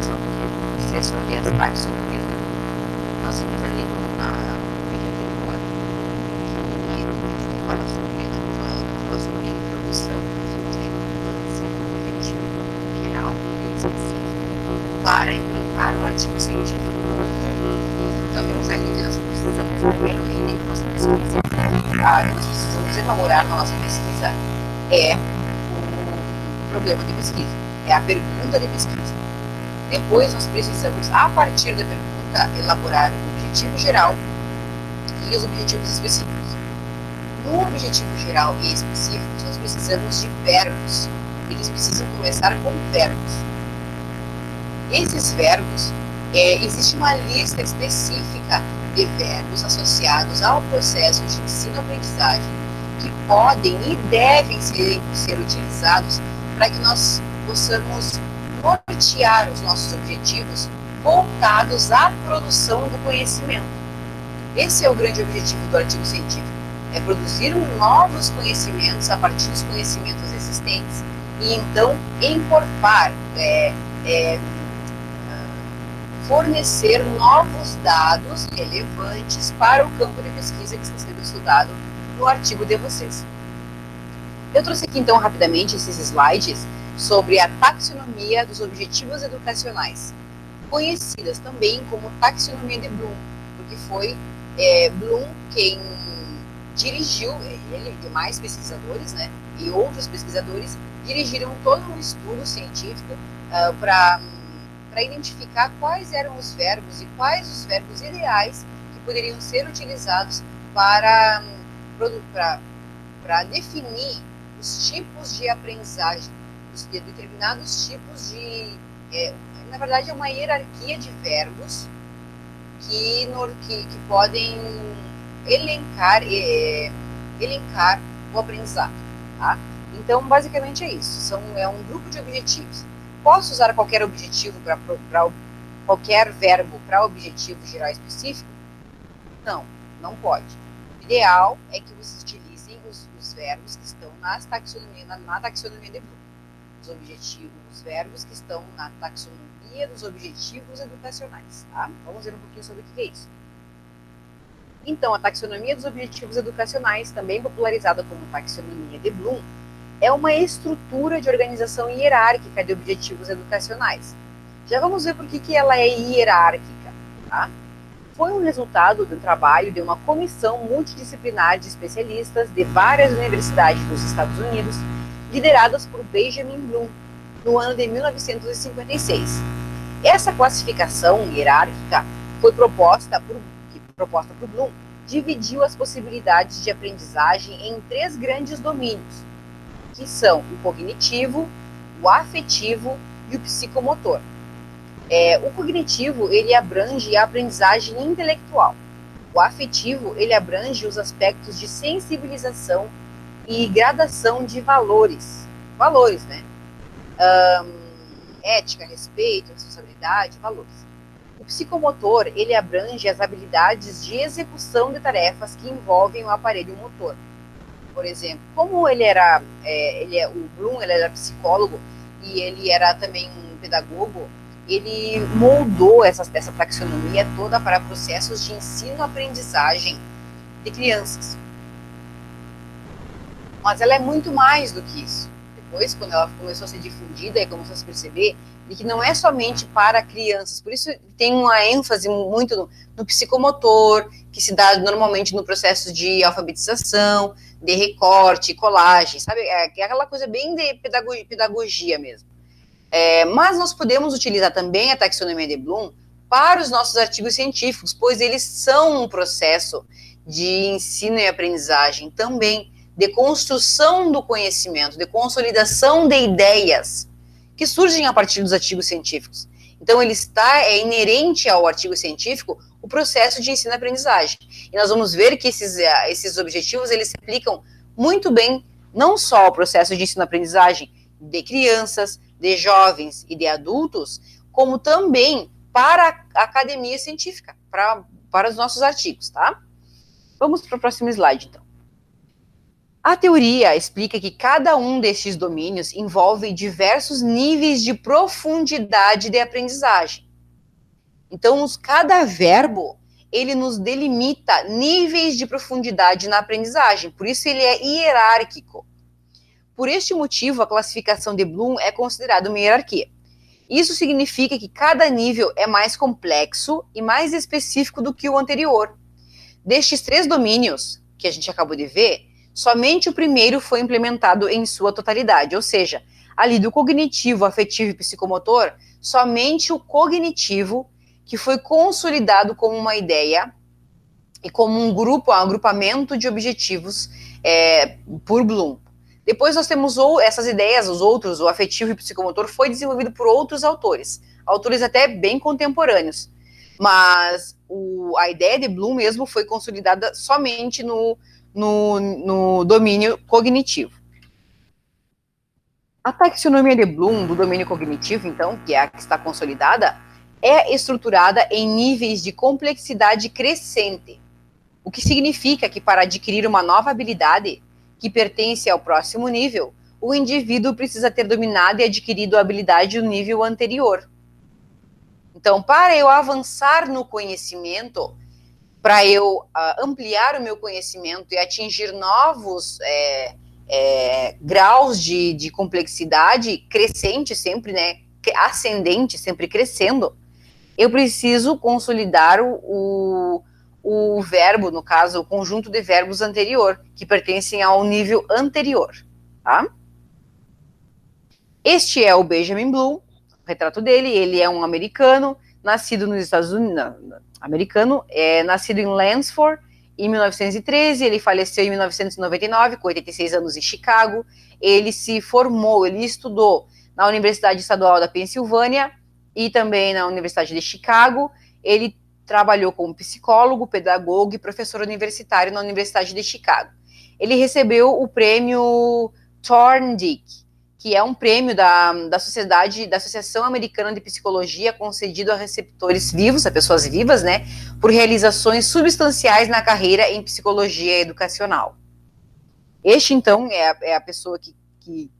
explicação do que você sobre as taxonomias. Nós temos ali na vídeo anterior que fala sobre a introdução do objetivo geral e específico para implementar o artigo científico. Então, temos ali que nós precisamos primeiro entender que nossa pesquisa, nós precisamos elaborar na nossa pesquisa o problema de pesquisa, é a pergunta de pesquisa. Depois nós precisamos, a partir da pergunta, elaborar o objetivo geral e os objetivos específicos. No objetivo geral e específico, nós precisamos de verbos. Eles precisam começar com verbos. Esses verbos, existe uma lista específica de verbos associados ao processo de ensino-aprendizagem que podem e devem ser utilizados para que nós possamos nortear os nossos objetivos voltados à produção do conhecimento. Esse é o grande objetivo do artigo científico, é produzir novos conhecimentos a partir dos conhecimentos existentes e então encorpar, fornecer novos dados relevantes para o campo de pesquisa que está sendo estudado no artigo de vocês. Eu trouxe aqui então rapidamente esses slides sobre a taxonomia dos objetivos educacionais, conhecidas também como taxonomia de Bloom, porque foi Bloom quem dirigiu, ele e demais pesquisadores, né, e outros pesquisadores dirigiram todo um estudo científico para identificar quais eram os verbos e quais os verbos ideais que poderiam ser utilizados para definir os tipos de aprendizagem, de determinados tipos de... na verdade, é uma hierarquia de verbos que podem elencar o aprendizado. Tá? Então, basicamente é isso. É um grupo de objetivos. Posso usar qualquer objetivo qualquer verbo para objetivo geral específico? Não, não pode. O ideal é que vocês utilizem os verbos que estão na taxonomia de Bloom. Os verbos que estão na taxonomia dos objetivos educacionais. Tá? Vamos ver um pouquinho sobre o que é isso. Então, a taxonomia dos objetivos educacionais, também popularizada como taxonomia de Bloom, é uma estrutura de organização hierárquica de objetivos educacionais. Já vamos ver por que ela é hierárquica. Tá? Foi um resultado do trabalho de uma comissão multidisciplinar de especialistas de várias universidades dos Estados Unidos, lideradas por Benjamin Bloom, no ano de 1956. Essa classificação hierárquica foi proposta por Bloom, dividiu as possibilidades de aprendizagem em 3 grandes domínios, que são o cognitivo, o afetivo e o psicomotor. O cognitivo, ele abrange a aprendizagem intelectual. O afetivo, ele abrange os aspectos de sensibilização e gradação de valores, né? Ética, respeito, responsabilidade, valores. O psicomotor, ele abrange as habilidades de execução de tarefas que envolvem o aparelho motor. Por exemplo, como o Bloom, ele era psicólogo e ele era também um pedagogo, ele moldou essa taxonomia toda para processos de ensino-aprendizagem de crianças. Mas ela é muito mais do que isso. Depois, quando ela começou a ser difundida, e começou a se perceber de que não é somente para crianças. Por isso tem uma ênfase muito no psicomotor, que se dá normalmente no processo de alfabetização, de recorte, colagem, sabe? É aquela coisa bem de pedagogia mesmo. Mas nós podemos utilizar também a taxonomia de Bloom para os nossos artigos científicos, pois eles são um processo de ensino e aprendizagem também, de construção do conhecimento, de consolidação de ideias que surgem a partir dos artigos científicos. Então, é inerente ao artigo científico o processo de ensino e aprendizagem. E nós vamos ver que esses objetivos, eles se aplicam muito bem, não só ao processo de ensino e aprendizagem de crianças, de jovens e de adultos, como também para a academia científica, para os nossos artigos, tá? Vamos para o próximo slide, então. A teoria explica que cada um destes domínios envolve diversos níveis de profundidade de aprendizagem. Então, cada verbo, ele nos delimita níveis de profundidade na aprendizagem, por isso ele é hierárquico. Por este motivo, a classificação de Bloom é considerada uma hierarquia. Isso significa que cada nível é mais complexo e mais específico do que o anterior. Destes 3 domínios que a gente acabou de ver, somente o primeiro foi implementado em sua totalidade, ou seja, ali do cognitivo, afetivo e psicomotor, somente o cognitivo que foi consolidado como uma ideia e como um agrupamento de objetivos por Bloom. Depois nós temos essas ideias, os outros, o afetivo e o psicomotor, foi desenvolvido por outros autores até bem contemporâneos, mas a ideia de Bloom mesmo foi consolidada somente no domínio cognitivo. A taxonomia de Bloom do domínio cognitivo, então, que é a que está consolidada, é estruturada em níveis de complexidade crescente, o que significa que para adquirir uma nova habilidade que pertence ao próximo nível, o indivíduo precisa ter dominado e adquirido a habilidade do nível anterior. Então, para eu avançar no conhecimento, para eu ampliar o meu conhecimento e atingir novos graus de complexidade crescente sempre, né, ascendente, sempre crescendo, eu preciso consolidar o verbo, no caso, o conjunto de verbos anterior, que pertencem ao nível anterior, tá? Este é o Benjamin Bloom, o retrato dele. Ele é um americano, nascido nos Estados Unidos, nascido em Lansford, em 1913, ele faleceu em 1999, com 86 anos, em Chicago. Ele se formou, ele estudou na Universidade Estadual da Pensilvânia e também na Universidade de Chicago. Ele trabalhou como psicólogo, pedagogo e professor universitário na Universidade de Chicago. Ele recebeu o prêmio Thorndike, que é um prêmio da Sociedade, da Associação Americana de Psicologia, concedido a receptores vivos, a pessoas vivas, né, por realizações substanciais na carreira em psicologia educacional. Este, então, é a pessoa que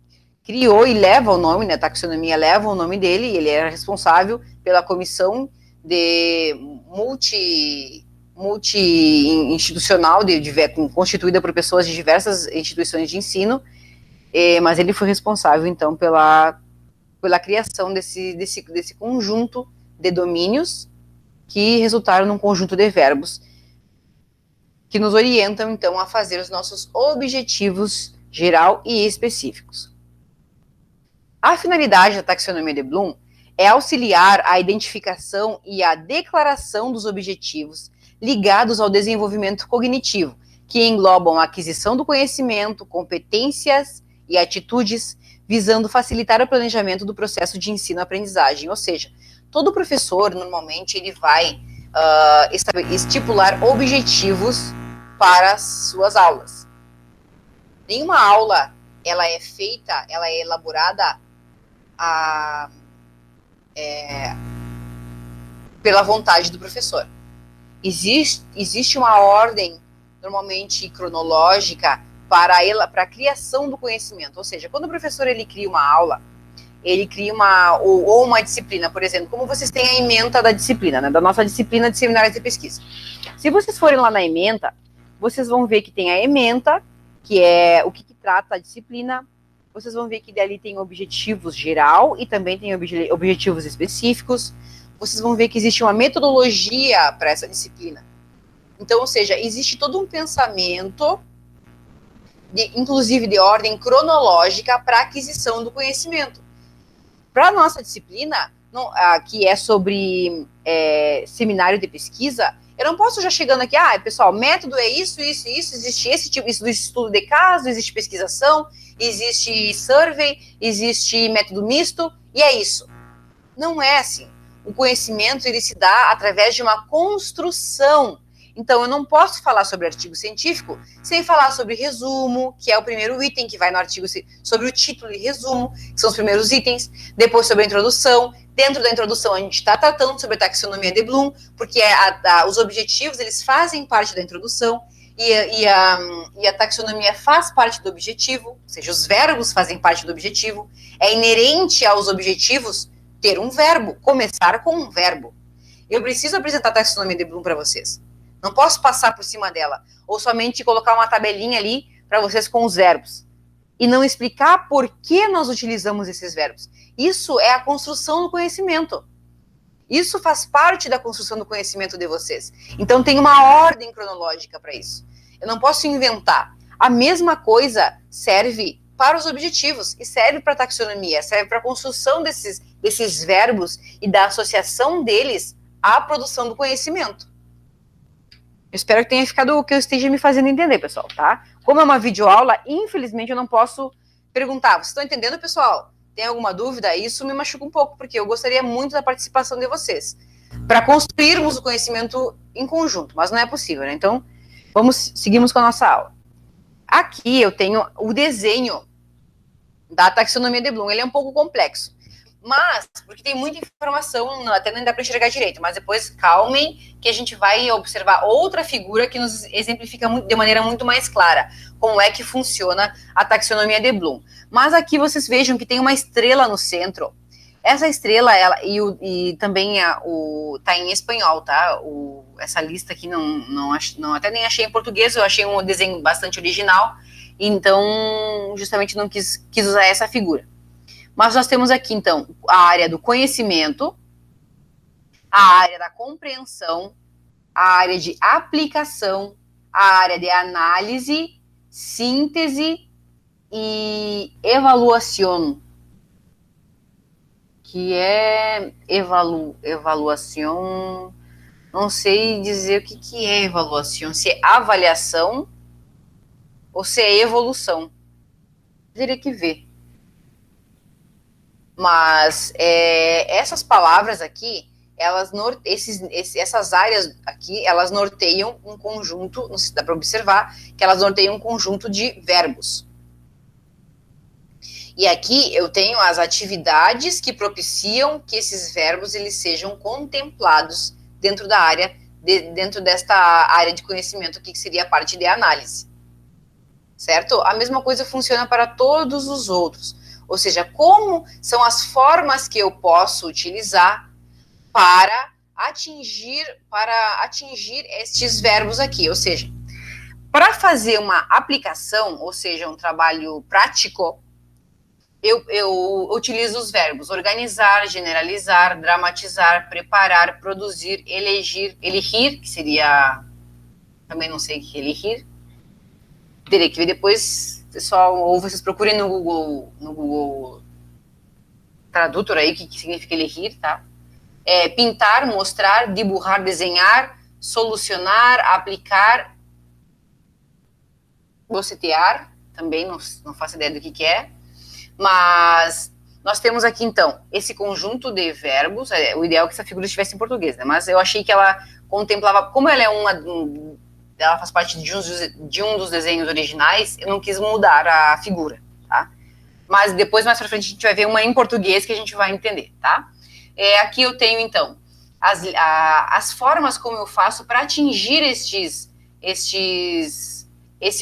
criou e leva o nome, né, a taxonomia leva o nome dele, ele era responsável pela comissão de multi-institucional, constituída por pessoas de diversas instituições de ensino, mas ele foi responsável, então, pela criação desse conjunto de domínios que resultaram num conjunto de verbos que nos orientam, então, a fazer os nossos objetivos geral e específicos. A finalidade da taxonomia de Bloom é auxiliar a identificação e a declaração dos objetivos ligados ao desenvolvimento cognitivo, que englobam a aquisição do conhecimento, competências e atitudes, visando facilitar o planejamento do processo de ensino-aprendizagem. Ou seja, todo professor, normalmente, ele vai estipular objetivos para as suas aulas. Nenhuma aula, ela é elaborada pela vontade do professor. Existe uma ordem, normalmente cronológica, para a criação do conhecimento. Ou seja, quando o professor ele cria uma aula, ele cria ou uma disciplina, por exemplo, como vocês têm a ementa da disciplina, né, da nossa disciplina de seminários de pesquisa. Se vocês forem lá na ementa, vocês vão ver que tem a ementa, que é o que trata a disciplina. Vocês vão ver que dali tem objetivos geral e também tem objetivos específicos. Vocês vão ver que existe uma metodologia para essa disciplina. Então, ou seja, existe todo um pensamento, inclusive de ordem cronológica, para a aquisição do conhecimento. Para a nossa disciplina, que é sobre seminário de pesquisa, eu não posso já chegando aqui, pessoal, método é isso, existe esse tipo, isso do estudo de caso, existe pesquisação, existe survey, existe método misto, e é isso. Não é assim. O conhecimento, ele se dá através de uma construção. Então, eu não posso falar sobre artigo científico sem falar sobre resumo, que é o primeiro item que vai no artigo, sobre o título e resumo, que são os primeiros itens, depois sobre a introdução. Dentro da introdução, a gente está tratando sobre a taxonomia de Bloom, porque os objetivos, eles fazem parte da introdução. E a taxonomia faz parte do objetivo, ou seja, os verbos fazem parte do objetivo. É inerente aos objetivos ter um verbo, começar com um verbo. Eu preciso apresentar a taxonomia de Bloom para vocês. Não posso passar por cima dela, ou somente colocar uma tabelinha ali para vocês com os verbos. E não explicar por que nós utilizamos esses verbos. Isso é a construção do conhecimento. Isso faz parte da construção do conhecimento de vocês. Então tem uma ordem cronológica para isso. Eu não posso inventar. A mesma coisa serve para os objetivos e serve para a taxonomia, serve para a construção desses verbos e da associação deles à produção do conhecimento. Eu espero que tenha ficado o que eu esteja me fazendo entender, pessoal, tá? Como é uma videoaula, infelizmente eu não posso perguntar. Vocês estão entendendo, pessoal? Tem alguma dúvida? Isso me machuca um pouco, porque eu gostaria muito da participação de vocês, para construirmos o conhecimento em conjunto, mas não é possível, né? Então, seguimos com a nossa aula. Aqui eu tenho o desenho da taxonomia de Bloom. Ele é um pouco complexo, mas, porque tem muita informação, até nem dá para enxergar direito, mas depois calmem, que a gente vai observar outra figura que nos exemplifica de maneira muito mais clara como é que funciona a taxonomia de Bloom. Mas aqui vocês vejam que tem uma estrela no centro. Essa estrela, e também tá em espanhol, tá? Essa lista aqui não até nem achei em português, eu achei um desenho bastante original, então justamente não quis usar essa figura. Mas nós temos aqui, então, a área do conhecimento, a área da compreensão, a área de aplicação, a área de análise, síntese e avaliação, que é avaliação, não sei dizer o que é avaliação, se é avaliação ou se é evolução. Teria que ver. Mas essas palavras aqui, essas áreas aqui, elas norteiam um conjunto, não sei se dá para observar, que elas norteiam um conjunto de verbos. E aqui eu tenho as atividades que propiciam que esses verbos eles sejam contemplados dentro da área, dentro desta área de conhecimento aqui, que seria a parte de análise. Certo? A mesma coisa funciona para todos os outros. Ou seja, como são as formas que eu posso utilizar para atingir estes verbos aqui. Ou seja, para fazer uma aplicação, ou seja, um trabalho prático, eu utilizo os verbos organizar, generalizar, dramatizar, preparar, produzir, elegir, que seria, também não sei o que é elegir, teria que ver depois, pessoal, ou vocês procurem no Google Tradutor aí, o que significa elegir, tá? Pintar, mostrar, dibujar, desenhar, solucionar, aplicar, bocetear, também não faço ideia do que é, mas nós temos aqui, então, esse conjunto de verbos, o ideal é que essa figura estivesse em português, né? Mas eu achei que ela contemplava, como ela é ela faz parte de um dos desenhos originais, eu não quis mudar a figura, tá? Mas depois, mais pra frente, a gente vai ver uma em português que a gente vai entender, tá? Aqui eu tenho, então, as formas como eu faço para atingir esse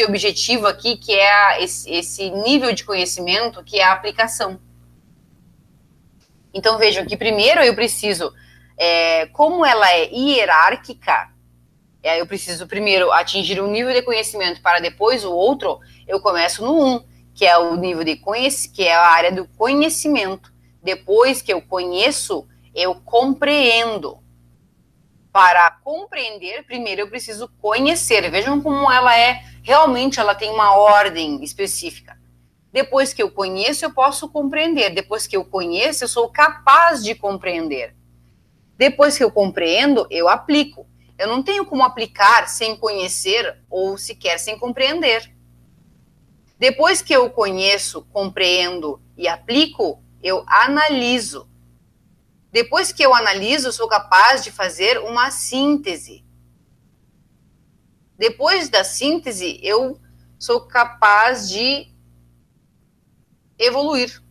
objetivo aqui, que é esse nível de conhecimento, que é a aplicação. Então, vejam que primeiro eu preciso, como ela é hierárquica, eu preciso primeiro atingir um nível de conhecimento para depois o outro, eu começo no 1, que é o nível de que é a área do conhecimento. Depois que eu conheço, eu compreendo. Para compreender, primeiro eu preciso conhecer. Vejam como realmente ela tem uma ordem específica. Depois que eu conheço, eu posso compreender. Depois que eu conheço, eu sou capaz de compreender. Depois que eu compreendo, eu aplico. Eu não tenho como aplicar sem conhecer ou sequer sem compreender. Depois que eu conheço, compreendo e aplico, eu analiso. Depois que eu analiso, eu sou capaz de fazer uma síntese. Depois da síntese, eu sou capaz de evoluir.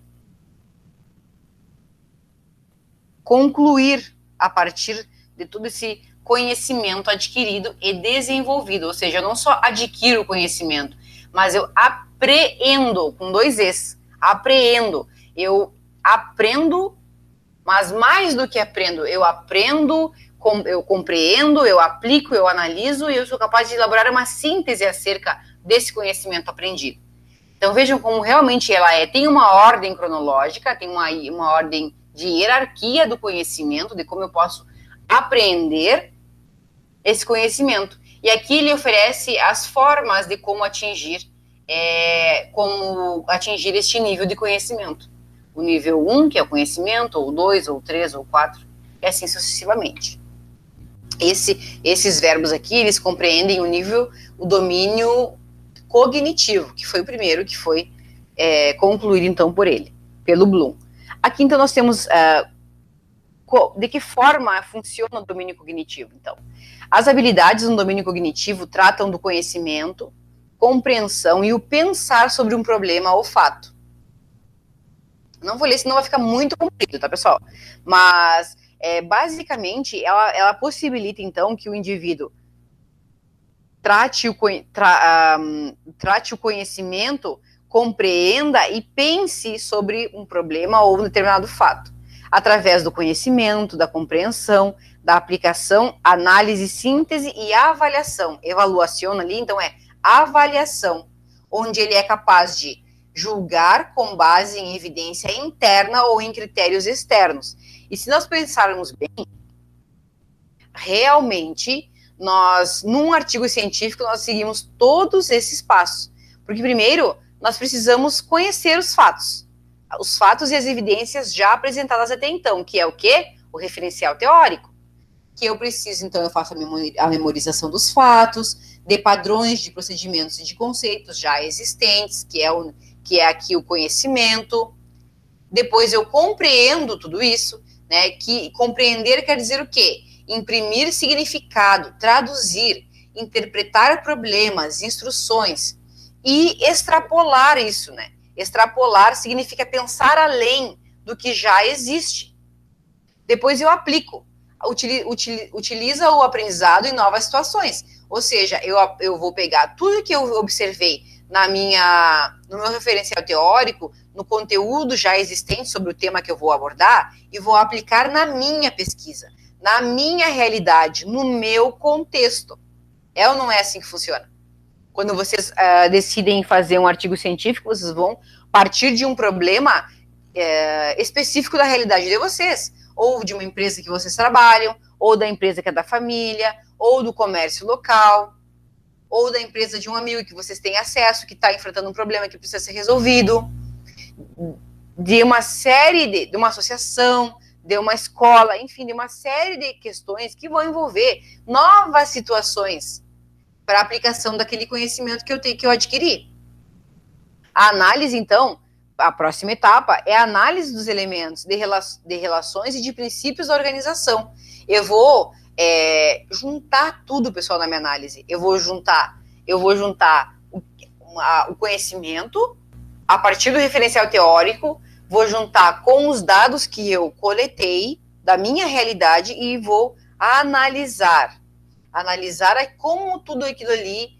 Concluir a partir de todo esse conhecimento adquirido e desenvolvido, ou seja, eu não só adquiro conhecimento, mas eu apreendo, com 2 Es, apreendo, eu aprendo, mas mais do que aprendo, eu aprendo, eu compreendo, eu aplico, eu analiso e eu sou capaz de elaborar uma síntese acerca desse conhecimento aprendido. Então vejam como realmente ela tem uma ordem cronológica, tem uma ordem de hierarquia do conhecimento, de como eu posso aprender esse conhecimento. E aqui ele oferece as formas de como atingir este nível de conhecimento. O nível 1, que é o conhecimento, ou 2, ou 3, ou 4, e assim sucessivamente. Esses verbos aqui, eles compreendem o domínio cognitivo, que foi o primeiro que foi concluído, então, por ele, pelo Bloom. Aqui, então, nós temos de que forma funciona o domínio cognitivo, então. As habilidades no domínio cognitivo tratam do conhecimento, compreensão e o pensar sobre um problema ou fato. Não vou ler, senão vai ficar muito comprido, tá, pessoal? Mas, basicamente, ela possibilita, então, que o indivíduo trate o conhecimento, compreenda e pense sobre um problema ou um determinado fato, através do conhecimento, da compreensão, da aplicação, análise, síntese e avaliação. Evaluação ali, então, avaliação, onde ele é capaz de julgar com base em evidência interna ou em critérios externos. E se nós pensarmos bem, realmente, num artigo científico, nós seguimos todos esses passos. Porque, primeiro, nós precisamos conhecer os fatos e as evidências já apresentadas até então, que é o quê? O referencial teórico. Que eu preciso, então, eu faço a memorização dos fatos, de padrões de procedimentos e de conceitos já existentes, que é aqui o conhecimento. Depois eu compreendo tudo isso, né? Que compreender quer dizer o quê? Imprimir significado, traduzir, interpretar problemas, instruções e extrapolar isso, né? Extrapolar significa pensar além do que já existe. Depois eu aplico, utiliza o aprendizado em novas situações. Ou seja, eu vou pegar tudo que eu observei no meu referencial teórico, no conteúdo já existente sobre o tema que eu vou abordar, e vou aplicar na minha pesquisa, na minha realidade, no meu contexto. É ou não é assim que funciona? Quando vocês decidem fazer um artigo científico, vocês vão partir de um problema específico da realidade de vocês, ou de uma empresa que vocês trabalham, ou da empresa que é da família, ou do comércio local, ou da empresa de um amigo que vocês têm acesso, que está enfrentando um problema que precisa ser resolvido, de uma série de uma associação, de uma escola, enfim, de uma série de questões que vão envolver novas situações para a aplicação daquele conhecimento que eu adquiri. A análise, então, a próxima etapa é a análise dos elementos de relações e de princípios da organização. Eu vou juntar tudo, pessoal, na minha análise. Eu vou juntar o conhecimento a partir do referencial teórico, vou juntar com os dados que eu coletei da minha realidade e vou analisar como tudo aquilo ali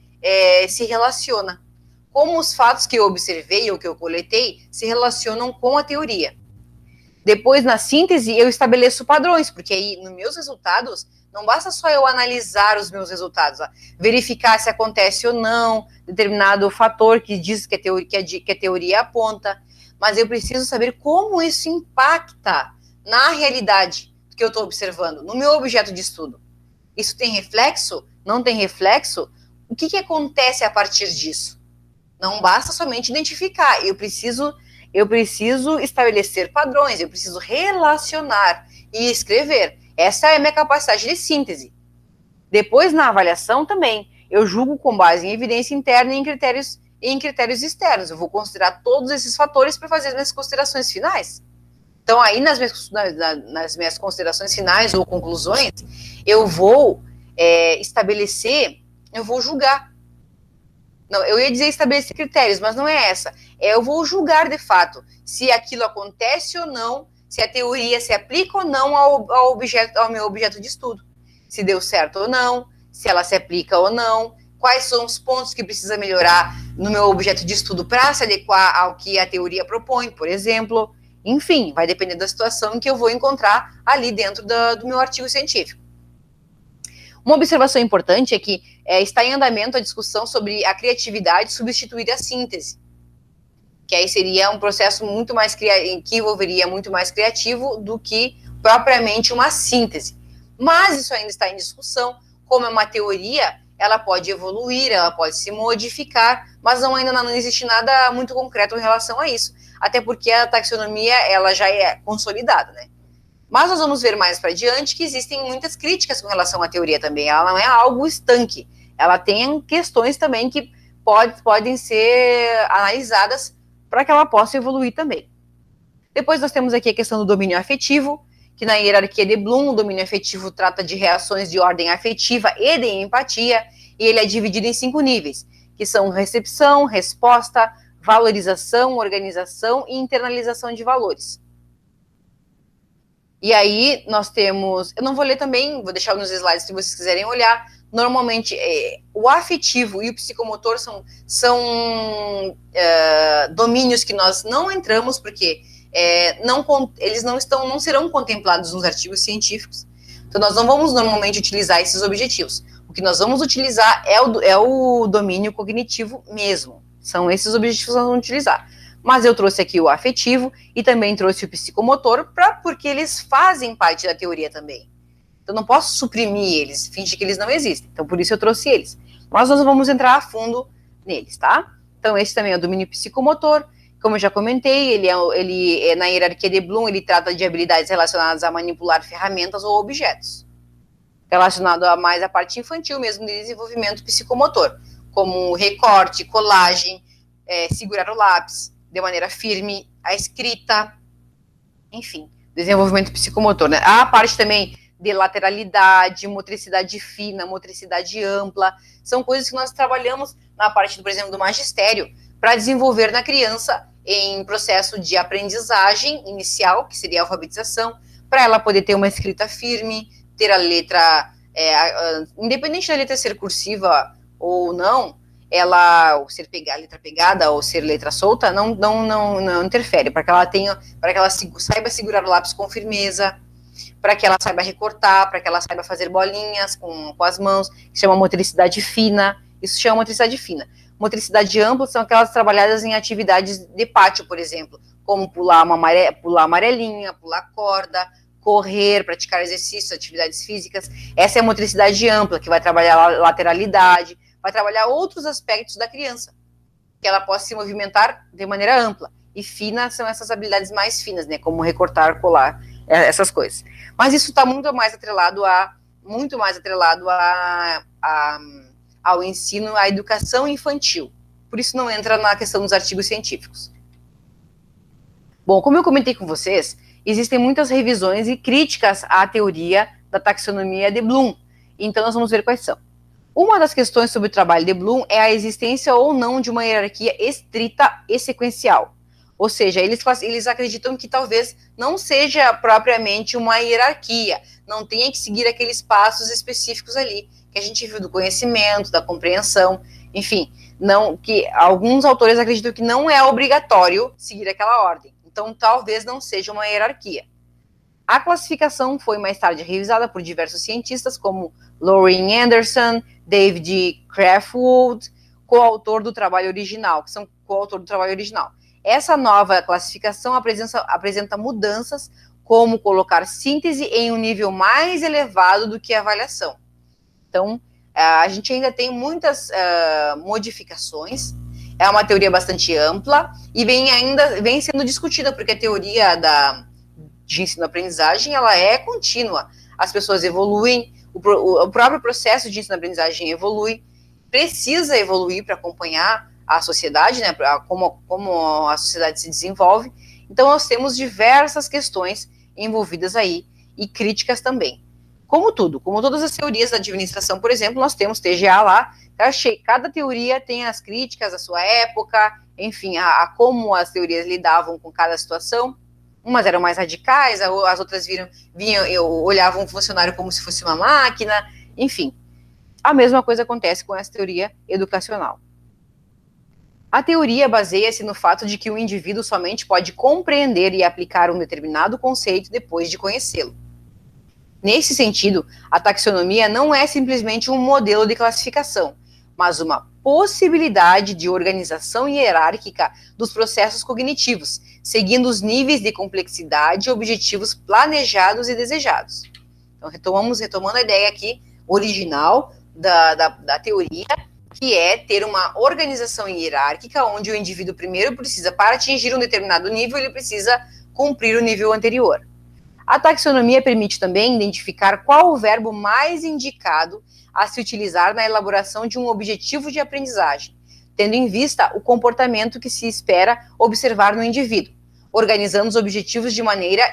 se relaciona, como os fatos que eu observei ou que eu coletei se relacionam com a teoria. Depois, na síntese, eu estabeleço padrões, porque aí, nos meus resultados, não basta só eu analisar os meus resultados, verificar se acontece ou não determinado fator que diz que a teoria aponta, mas eu preciso saber como isso impacta na realidade que eu estou observando, no meu objeto de estudo. Isso tem reflexo? Não tem reflexo? O que acontece a partir disso? Não basta somente identificar, eu preciso estabelecer padrões, eu preciso relacionar e escrever. Essa é a minha capacidade de síntese. Depois, na avaliação também, eu julgo com base em evidência interna e em critérios externos. Eu vou considerar todos esses fatores para fazer as minhas considerações finais. Então, aí nas minhas considerações finais ou conclusões, eu vou eu vou julgar. Não, eu ia dizer estabelecer critérios, mas não é essa. Eu vou julgar de fato se aquilo acontece ou não, se a teoria se aplica ou não ao meu objeto de estudo. se deu certo ou não, se ela se aplica ou não, quais são os pontos que precisa melhorar no meu objeto de estudo para se adequar ao que a teoria propõe, por exemplo. Enfim, vai depender da situação em que eu vou encontrar ali dentro do meu artigo científico. Uma observação importante é que está em andamento a discussão sobre a criatividade substituir a síntese, que aí seria um processo muito mais que envolveria muito mais criativo do que propriamente uma síntese. Mas isso ainda está em discussão. Como é uma teoria, ela pode evoluir, ela pode se modificar, mas ainda não existe nada muito concreto em relação a isso, até porque a taxonomia ela já é consolidada, né? Mas nós vamos ver mais para diante que existem muitas críticas com relação à teoria também. Ela não é algo estanque, ela tem questões também que podem ser analisadas para que ela possa evoluir também. Depois nós temos aqui a questão do domínio afetivo, que na hierarquia de Bloom, o domínio afetivo trata de reações de ordem afetiva e de empatia, e ele é dividido em 5 níveis, que são recepção, resposta, valorização, organização e internalização de valores. E aí nós temos, eu não vou ler também, vou deixar nos slides se vocês quiserem olhar. Normalmente o afetivo e o psicomotor são domínios que nós não entramos porque eles não serão contemplados nos artigos científicos. Então nós não vamos normalmente utilizar esses objetivos. O que nós vamos utilizar é o domínio cognitivo mesmo. São esses objetivos que nós vamos utilizar. Mas eu trouxe aqui o afetivo e também trouxe o psicomotor porque eles fazem parte da teoria também. Então, não posso suprimir eles, fingir que eles não existem. Então, por isso eu trouxe eles. Mas nós vamos entrar a fundo neles, tá? Então, esse também é o domínio psicomotor. Como eu já comentei, ele na hierarquia de Bloom, ele trata de habilidades relacionadas a manipular ferramentas ou objetos. Relacionado a mais a parte infantil mesmo, de desenvolvimento psicomotor, como recorte, colagem, segurar o lápis de maneira firme, a escrita, enfim, desenvolvimento psicomotor, né? A parte também de lateralidade, motricidade fina, motricidade ampla, são coisas que nós trabalhamos na parte, por exemplo, do magistério, para desenvolver na criança em processo de aprendizagem inicial, que seria a alfabetização, para ela poder ter uma escrita firme, ter a letra, independente da letra ser cursiva ou não, ou ser letra pegada ou ser letra solta, não interfere, para que ela saiba segurar o lápis com firmeza, para que ela saiba recortar, para que ela saiba fazer bolinhas com as mãos, que chama motricidade fina. Isso chama motricidade fina. Motricidade ampla são aquelas trabalhadas em atividades de pátio, por exemplo, como pular amarelinha, pular corda, correr, praticar exercícios, atividades físicas. Essa é a motricidade ampla, que vai trabalhar lateralidade, vai trabalhar outros aspectos da criança, que ela possa se movimentar de maneira ampla. E fina são essas habilidades mais finas, né, como recortar, colar, essas coisas. Mas isso está muito mais atrelado ao ensino, à educação infantil. Por isso não entra na questão dos artigos científicos. Bom, como eu comentei com vocês, existem muitas revisões e críticas à teoria da taxonomia de Bloom. Então nós vamos ver quais são. Uma das questões sobre o trabalho de Bloom é a existência ou não de uma hierarquia estrita e sequencial. Ou seja, eles acreditam que talvez não seja propriamente uma hierarquia, não tenha que seguir aqueles passos específicos ali, que a gente viu do conhecimento, da compreensão, enfim, que alguns autores acreditam que não é obrigatório seguir aquela ordem. Então, talvez não seja uma hierarquia. A classificação foi mais tarde revisada por diversos cientistas, como Lauren Anderson, David Craftwood, coautor do trabalho original, que são coautor do trabalho original. Essa nova classificação apresenta mudanças, como colocar síntese em um nível mais elevado do que a avaliação. Então, a gente ainda tem muitas modificações. É uma teoria bastante ampla e vem sendo discutida, porque a teoria de ensino-aprendizagem ela é contínua. As pessoas evoluem, o próprio processo de ensino-aprendizagem evolui, precisa evoluir para acompanhar a sociedade, né, como a sociedade se desenvolve. Então, nós temos diversas questões envolvidas aí e críticas também. Como todas as teorias da administração, por exemplo, nós temos TGA lá, cada teoria tem as críticas da sua época, enfim, a como as teorias lidavam com cada situação. Umas eram mais radicais, as outras olhavam o funcionário como se fosse uma máquina, enfim. A mesma coisa acontece com essa teoria educacional. A teoria baseia-se no fato de que o indivíduo somente pode compreender e aplicar um determinado conceito depois de conhecê-lo. Nesse sentido, a taxonomia não é simplesmente um modelo de classificação, mas uma possibilidade de organização hierárquica dos processos cognitivos, seguindo os níveis de complexidade e objetivos planejados e desejados. Então, retomando a ideia aqui original da teoria, que é ter uma organização hierárquica, onde o indivíduo primeiro precisa, para atingir um determinado nível, ele precisa cumprir o nível anterior. A taxonomia permite também identificar qual o verbo mais indicado a se utilizar na elaboração de um objetivo de aprendizagem, tendo em vista o comportamento que se espera observar no indivíduo, organizando os objetivos de maneira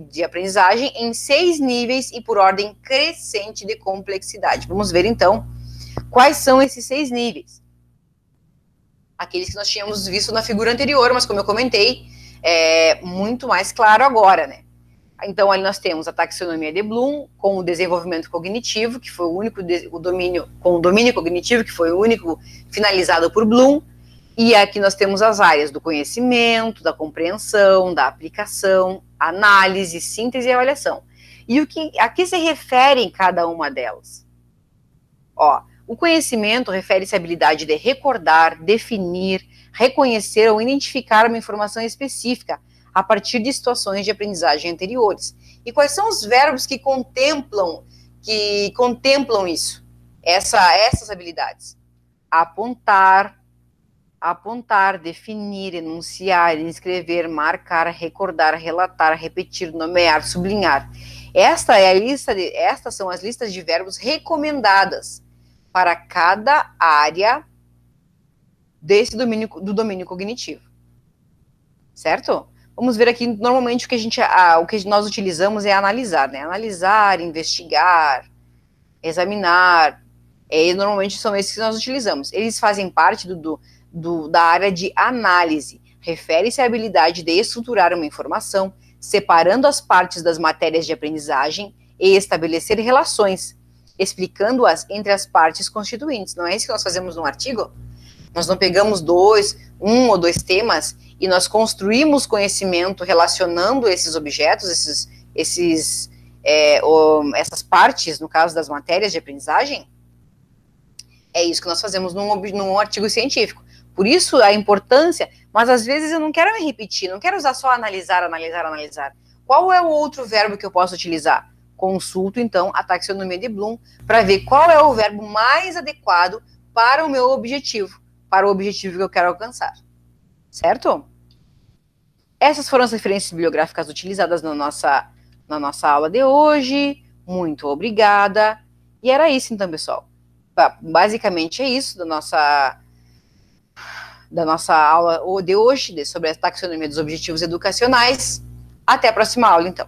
de aprendizagem em 6 níveis e por ordem crescente de complexidade. Vamos ver, então, quais são esses 6 níveis. Aqueles que nós tínhamos visto na figura anterior, mas como eu comentei, é muito mais claro agora, né? Então, ali nós temos a taxonomia de Bloom, com o desenvolvimento cognitivo, que foi o único, com o domínio cognitivo, que foi o único finalizado por Bloom, e aqui nós temos as áreas do conhecimento, da compreensão, da aplicação, análise, síntese e avaliação. E a que se referem cada uma delas? O conhecimento refere-se à habilidade de recordar, definir, reconhecer ou identificar uma informação específica, a partir de situações de aprendizagem anteriores. E quais são os verbos que contemplam isso? Essas habilidades. Apontar, definir, enunciar, escrever, marcar, recordar, relatar, repetir, nomear, sublinhar. Estas são as listas de verbos recomendadas para cada área do domínio cognitivo. Certo? Vamos ver aqui, normalmente, o que nós utilizamos é analisar, né? Analisar, investigar, examinar. Normalmente são esses que nós utilizamos. Eles fazem parte da área de análise. Refere-se à habilidade de estruturar uma informação, separando as partes das matérias de aprendizagem e estabelecer relações, explicando-as entre as partes constituintes. Não é isso que nós fazemos no artigo? Nós não pegamos um ou dois temas e nós construímos conhecimento relacionando esses objetos, essas partes, no caso das matérias de aprendizagem? É isso que nós fazemos num artigo científico. Por isso a importância, mas às vezes eu não quero me repetir, não quero usar só analisar. Qual é o outro verbo que eu posso utilizar? Consulto, então, a taxonomia de Bloom para ver qual é o verbo mais adequado para o meu objetivo, para o objetivo que eu quero alcançar. Certo? Essas foram as referências bibliográficas utilizadas na nossa aula de hoje. Muito obrigada. E era isso, então, pessoal. Basicamente é isso da nossa aula de hoje, sobre a taxonomia dos objetivos educacionais. Até a próxima aula, então.